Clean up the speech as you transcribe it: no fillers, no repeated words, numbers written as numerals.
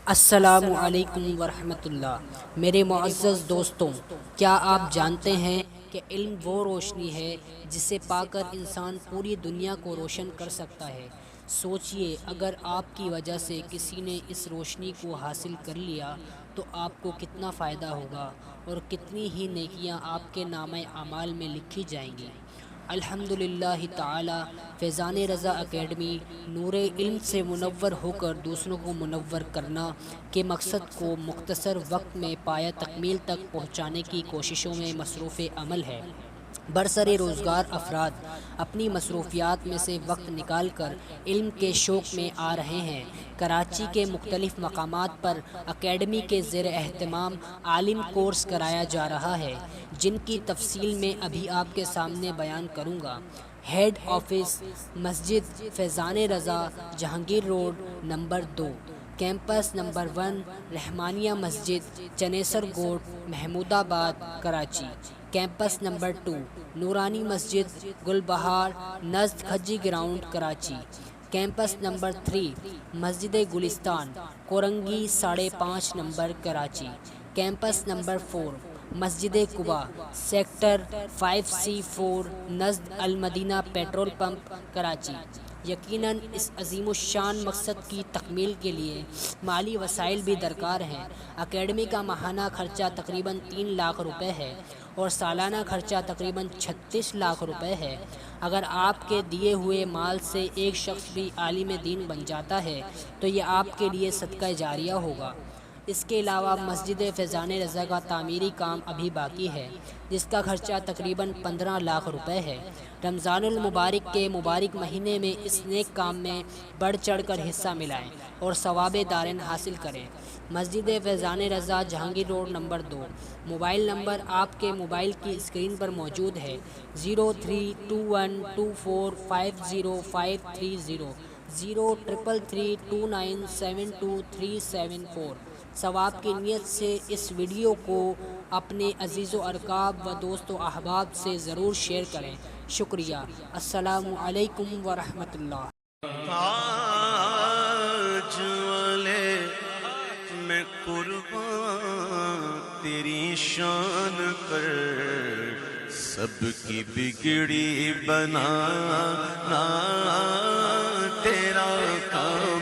السلام علیکم ورحمۃ اللہ۔ میرے معزز دوستوں، کیا آپ جانتے ہیں کہ علم وہ روشنی ہے جسے پا کر انسان پوری دنیا کو روشن کر سکتا ہے؟ سوچئے، اگر آپ کی وجہ سے کسی نے اس روشنی کو حاصل کر لیا تو آپ کو کتنا فائدہ ہوگا اور کتنی ہی نیکیاں آپ کے نامہ اعمال میں لکھی جائیں گی۔ الحمدللہ تعالی فیضان رضا اکیڈمی نور علم سے منور ہو کر دوسروں کو منور کرنا کے مقصد کو مختصر وقت میں پایہ تکمیل تک پہنچانے کی کوششوں میں مصروف عمل ہے۔ برسر روزگار افراد اپنی مصروفیات میں سے وقت نکال کر علم کے شوق میں آ رہے ہیں۔ کراچی کے مختلف مقامات پر اکیڈمی کے زیر اہتمام عالم کورس کرایا جا رہا ہے، جن کی تفصیل میں ابھی آپ کے سامنے بیان کروں گا۔ ہیڈ آفس مسجد Faizan Raza, Jahangir road number 2، campus number 1 Rahmania مسجد، چنیسر کوٹ، محمود آباد، کراچی۔ کیمپس نمبر 2 نورانی مسجد، گل بہار، نزد Khajji ground, Karachi. Campus number 3 مسجد Gulistan, Korangi 5.5 number, Karachi. Campus number 4 مسجد قباء، سیکٹر 5C4، نزد المدینہ پیٹرول پمپ، کراچی۔ یقیناً اس عظیم الشان مقصد کی تکمیل کے لیے مالی وسائل بھی درکار ہیں۔ اکیڈمی کا ماہانہ خرچہ تقریباً 3 لاکھ روپے ہے اور سالانہ خرچہ تقریباً 36 لاکھ روپے ہے۔ اگر آپ کے دیے ہوئے مال سے ایک شخص بھی عالم دین بن جاتا ہے تو یہ آپ کے لیے صدقہ جاریہ ہوگا۔ اس کے علاوہ مسجد فیضان رضا کا تعمیری کام ابھی باقی ہے، جس کا خرچہ تقریباً 15 لاکھ روپے ہے۔ رمضان المبارک کے مبارک مہینے میں اس نیک کام میں بڑھ چڑھ کر حصہ ملائیں اور ثواب دارین حاصل کریں۔ مسجد Faizan Raza, Jahangir road number 2۔ Mobile number آپ کے موبائل کی اسکرین پر موجود ہے: 0321245050، 0333297237 ثواب کی نیت سے اس ویڈیو کو اپنے عزیز و ارقاب و دوست و احباب سے ضرور شیئر کریں۔ شکریہ۔ السلام علیکم ورحمۃ اللہ۔ آج والے میں قربان تیری شان پر، سب کی بگڑی بنانا تیرا کام